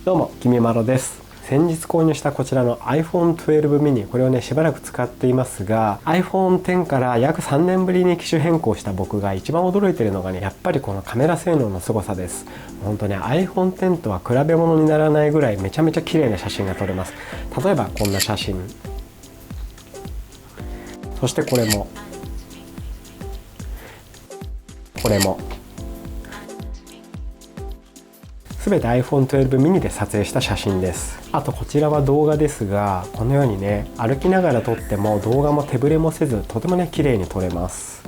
どうも、きみまろです。先日購入したこちらの iPhone 12 mini、これをねしばらく使っていますが、 iPhone X から約3年ぶりに機種変更した僕が一番驚いているのがね、やっぱりこのカメラ性能の凄さです。本当ね、 iPhone X とは比べ物にならないぐらいめちゃめちゃ綺麗な写真が撮れます。例えばこんな写真、そしてこれも全て iPhone 12 mini で撮影した写真です。あとこちらは動画ですが、このようにね、歩きながら撮っても動画も手ぶれもせず、とてもね綺麗に撮れます。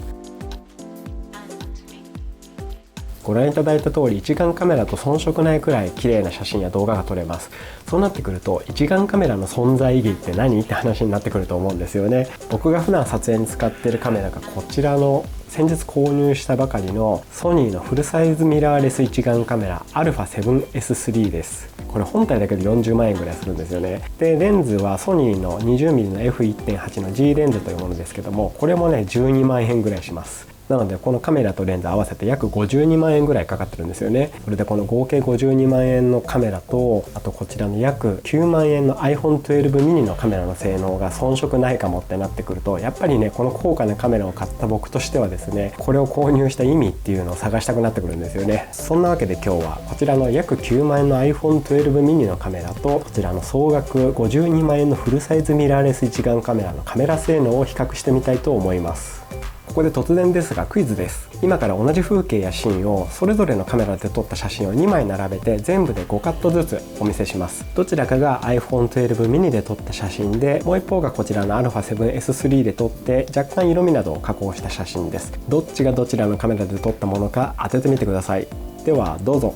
ご覧いただいた通り、一眼カメラと遜色ないくらい綺麗な写真や動画が撮れます。そうなってくると、一眼カメラの存在意義って何って話になってくると思うんですよね。僕が普段撮影に使っているカメラがこちらの先日購入したばかりのソニーのフルサイズミラーレス一眼カメラ α7S3 です。これ本体だけで40万円ぐらいするんですよね。で、レンズはソニーの 20mm の F1.8 の G レンズというものですけども、これもね12万円ぐらいします。なのでこのカメラとレンズ合わせて約52万円ぐらいかかってるんですよね。それでこの合計52万円のカメラと、あとこちらの約9万円の iPhone 12 mini のカメラの性能が遜色ないかもってなってくると、やっぱりねこの高価なカメラを買った僕としてはですね、これを購入した意味っていうのを探したくなってくるんですよね。そんなわけで今日はこちらの約9万円の iPhone 12 mini のカメラと、こちらの総額52万円のフルサイズミラーレス一眼カメラのカメラ性能を比較してみたいと思います。ここで突然ですがクイズです。今から同じ風景やシーンをそれぞれのカメラで撮った写真を2枚並べて、全部で5カットずつお見せします。どちらかが iPhone 12 mini で撮った写真で、もう一方がこちらの α7S3 で撮って若干色味などを加工した写真です。どっちがどちらのカメラで撮ったものか当ててみてください。ではどうぞ。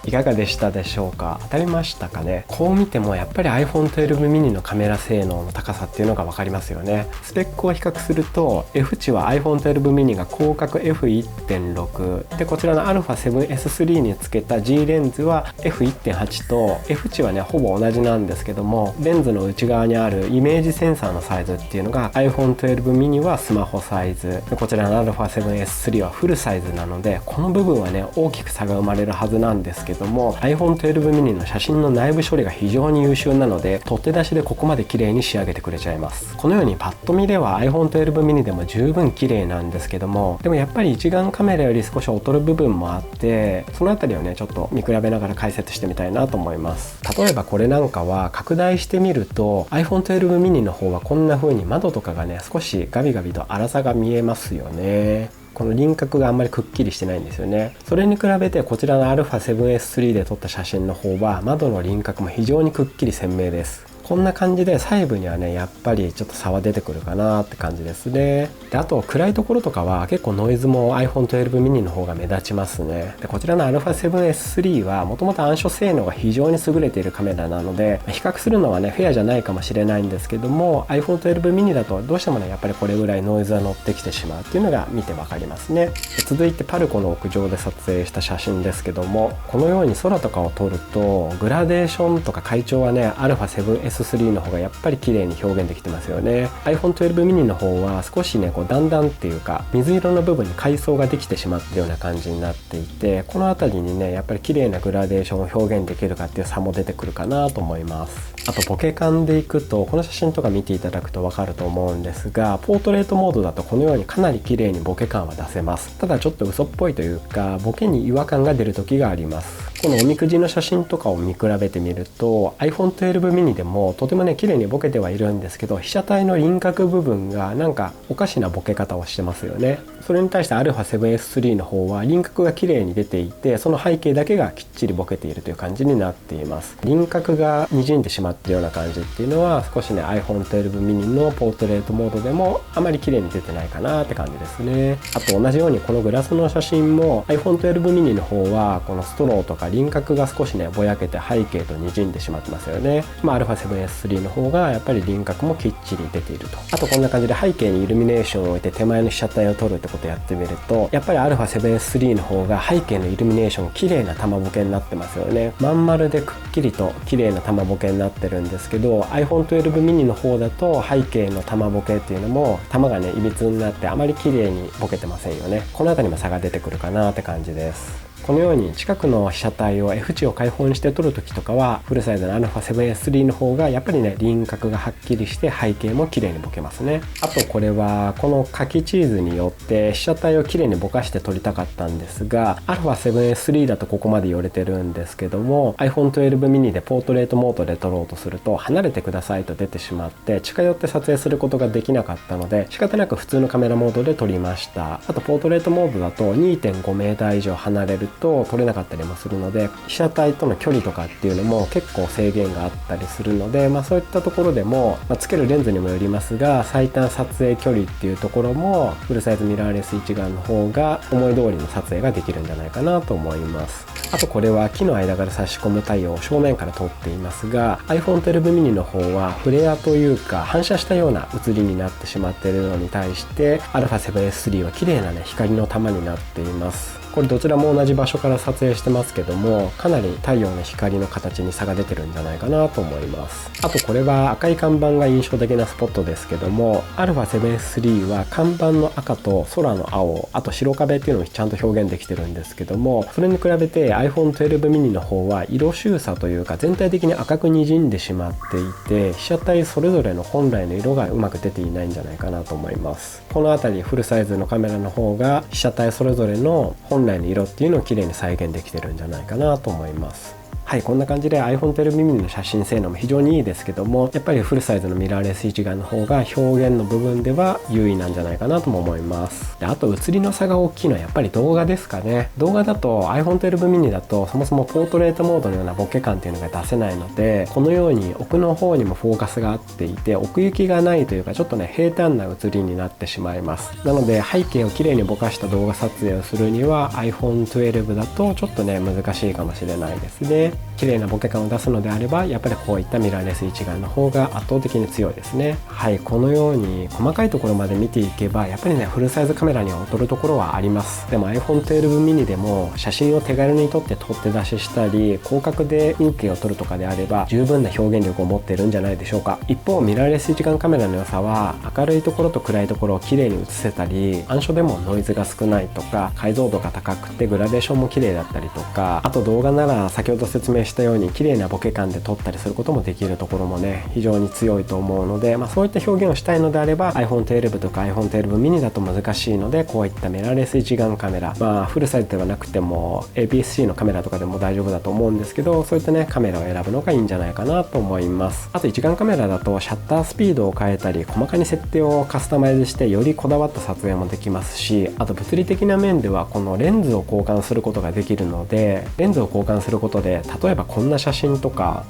いかがでしたでしょうか。当たりましたかね。こう見てもやっぱり iPhone 12 mini のカメラ性能の高さっていうのが分かりますよね。スペックを比較すると F 値は iPhone 12 mini が広角 F1.6 で、こちらの α7S3 につけた G レンズは F1.8 と F 値はねほぼ同じなんですけども、レンズの内側にあるイメージセンサーのサイズっていうのが iPhone 12 mini はスマホサイズで、こちらの α7S3 はフルサイズなので、この部分はね大きく差が生まれるはずなんですけども、 iPhone 12 mini の写真の内部処理が非常に優秀なので、取って出しでここまで綺麗に仕上げてくれちゃいます。このようにパッと見では iPhone 12 mini でも十分綺麗なんですけども、でもやっぱり一眼カメラより少し劣る部分もあって、そのあたりをねちょっと見比べながら解説してみたいなと思います。例えばこれなんかは拡大してみると iPhone 12 mini の方はこんな風に窓とかがね少しガビガビと粗さが見えますよね。この輪郭があんまりくっきりしてないんですよね。それに比べてこちらの α7S3 で撮った写真の方は窓の輪郭も非常にくっきり鮮明です。こんな感じで細部にはねやっぱりちょっと差は出てくるかなって感じですね。で、あと暗いところとかは結構ノイズも iPhone 12 mini の方が目立ちますね。で、こちらの α7S3 はもともと暗所性能が非常に優れているカメラなので、比較するのはねフェアじゃないかもしれないんですけども、 iPhone 12 mini だとどうしてもねやっぱりこれぐらいノイズが乗ってきてしまうっていうのが見てわかりますね。で、続いてパルコの屋上で撮影した写真ですけども、このように空とかを撮るとグラデーションとか階調はね α7S3 FX3 の方がやっぱり綺麗に表現できてますよね。 iPhone 12 mini の方は少しねこう段々っていうか水色の部分に階層ができてしまってるような感じになっていて、この辺りにねやっぱり綺麗なグラデーションを表現できるかっていう差も出てくるかなと思います。あとボケ感でいくと、この写真とか見ていただくと分かると思うんですが、ポートレートモードだとこのようにかなり綺麗にボケ感は出せます。ただちょっと嘘っぽいというかボケに違和感が出る時があります。このおみくじの写真とかを見比べてみると iPhone 12 mini でもとてもね綺麗にボケてはいるんですけど、被写体の輪郭部分がなんかおかしなボケ方をしてますよね。それに対して α7S3 の方は輪郭が綺麗に出ていて、その背景だけがきっちりボケているという感じになっています。輪郭が滲んでしまっているような感じっていうのは少しね iPhone 12 mini のポートレートモードでもあまり綺麗に出てないかなって感じですね。あと同じようにこのグラスの写真も iPhone 12 mini の方はこのストローとか輪郭が少しねぼやけて背景と滲んでしまってますよね。α7S3 の方がやっぱり輪郭もきっちり出ていると。あとこんな感じで背景にイルミネーションを置いて手前の被写体を撮るってことをやってみると、やっぱり α7S3 の方が背景のイルミネーション綺麗な玉ボケになってますよね。まん丸でくっきりと綺麗な玉ボケになってるんですけど、 iPhone 12 mini の方だと背景の玉ボケっていうのも玉がねいびつになってあまり綺麗にボケてませんよね。この辺りも差が出てくるかなって感じです。このように近くの被写体を F 値を開放にして撮るときとかはフルサイズの α7S3 の方がやっぱりね輪郭がはっきりして背景も綺麗にボケますね。あとこれはこの柿チーズによって被写体を綺麗にぼかして撮りたかったんですが、 α7S3 だとここまで寄れてるんですけども iPhone 12 mini でポートレートモードで撮ろうとすると離れてくださいと出てしまって近寄って撮影することができなかったので、仕方なく普通のカメラモードで撮りました。あとポートレートモードだと 2.5 メーター以上離れると撮れなかったりもするので、被写体との距離とかっていうのも結構制限があったりするので、そういったところでも、つけるレンズにもよりますが最短撮影距離っていうところもフルサイズミラーレス一眼の方が思い通りの撮影ができるんじゃないかなと思います。あとこれは木の間から差し込む対応を正面から撮っていますが iPhone 12 mini の方はフレアというか反射したような写りになってしまっているのに対して α7S3 は綺麗なね光の玉になっています。これどちらも同じ場所から撮影してますけどもかなり太陽の光の形に差が出てるんじゃないかなと思います。あとこれは赤い看板が印象的なスポットですけども α7S3 は看板の赤と空の青、あと白壁っていうのをちゃんと表現できてるんですけども、それに比べて iPhone 12 mini の方は色収差というか全体的に赤く滲んでしまっていて被写体それぞれの本来の色がうまく出ていないんじゃないかなと思います。この辺りフルサイズのカメラの方が被写体それぞれの本来の色っていうのを綺麗に再現できてるんじゃないかなと思います。はい、こんな感じで iPhone 12 mini の写真性能も非常にいいですけども、やっぱりフルサイズのミラーレス一眼の方が表現の部分では優位なんじゃないかなとも思います。であと写りの差が大きいのはやっぱり動画ですかね。動画だと iPhone 12 mini だとそもそもポートレートモードのようなボケ感っていうのが出せないので、このように奥の方にもフォーカスがあっていて奥行きがないというかちょっとね平坦な写りになってしまいます。なので背景を綺麗にぼかした動画撮影をするには iPhone 12だとちょっとね難しいかもしれないですね。綺麗なボケ感を出すのであればやっぱりこういったミラーレス一眼の方が圧倒的に強いですね。はい、このように細かいところまで見ていけばやっぱりねフルサイズカメラには劣るところはあります。でも iPhone 12 mini でも写真を手軽に撮って取って出ししたり広角で風景を撮るとかであれば十分な表現力を持っているんじゃないでしょうか。一方ミラーレス一眼カメラの良さは明るいところと暗いところを綺麗に写せたり、暗所でもノイズが少ないとか解像度が高くてグラデーションも綺麗だったりとか、あと動画なら先ほど説明したように綺麗なボケ感で撮ったりすることもできるところもね非常に強いと思うので、そういった表現をしたいのであれば iPhone 12とか iPhone 12 mini だと難しいので、こういったミラーレス一眼カメラ、フルサイズではなくても APS-C のカメラとかでも大丈夫だと思うんですけど、そういったねカメラを選ぶのがいいんじゃないかなと思います。あと一眼カメラだとシャッタースピードを変えたり細かに設定をカスタマイズしてよりこだわった撮影もできますし、あと物理的な面ではこのレンズを交換することができるので、レンズを交換することで例えばこんな写真とか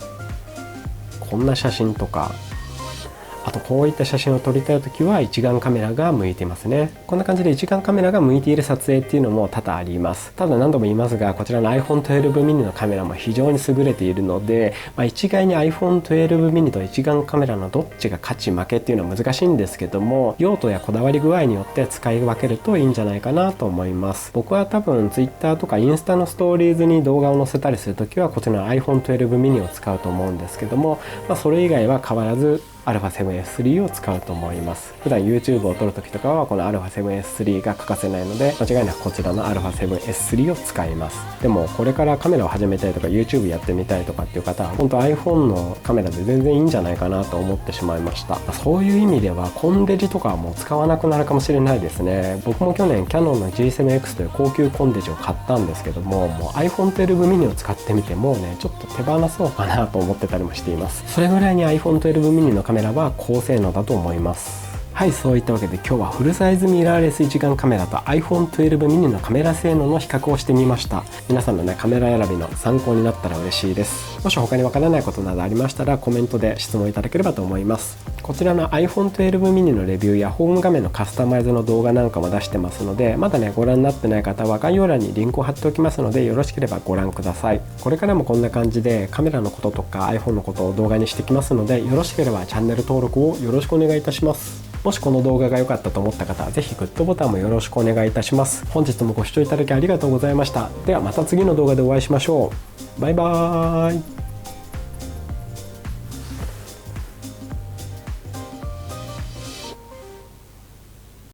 こんな写真とかあとこういった写真を撮りたい時は一眼カメラが向いていますね。こんな感じで一眼カメラが向いている撮影っていうのも多々あります。ただ何度も言いますが、こちらの iPhone 12 mini のカメラも非常に優れているので、一概に iPhone 12 mini と一眼カメラのどっちが勝ち負けっていうのは難しいんですけども、用途やこだわり具合によって使い分けるといいんじゃないかなと思います。僕は多分 Twitter とかインスタのストーリーズに動画を載せたりするときはこちらの iPhone 12 mini を使うと思うんですけども、それ以外は変わらずα7S3 を使うと思います。普段 YouTube を撮るときとかはこの α7S3 が欠かせないので、間違いなくこちらの α7S3 を使います。でもこれからカメラを始めたいとか YouTube やってみたいとかっていう方は本当 iPhone のカメラで全然いいんじゃないかなと思ってしまいました。そういう意味ではコンデジとかはもう使わなくなるかもしれないですね。僕も去年キヤノンの G7X という高級コンデジを買ったんですけども、もう iPhone 12 mini を使ってみてもうねちょっと手放そうかなと思ってたりもしています。それぐらいに iPhone 12 mini のカメラは高性能だと思います。はい、そういったわけで今日はフルサイズミラーレス一眼カメラと iPhone 12 mini のカメラ性能の比較をしてみました。皆さんのねカメラ選びの参考になったら嬉しいです。もし他にわからないことなどありましたらコメントで質問いただければと思います。こちらの iPhone 12 mini のレビューやホーム画面のカスタマイズの動画なんかも出してますので、まだねご覧になってない方は概要欄にリンクを貼っておきますので、よろしければご覧ください。これからもこんな感じでカメラのこととか iPhone のことを動画にしてきますので、よろしければチャンネル登録をよろしくお願いいたします。もしこの動画が良かったと思った方はぜひグッドボタンもよろしくお願いいたします。本日もご視聴いただきありがとうございました。ではまた次の動画でお会いしましょう。バイバーイ。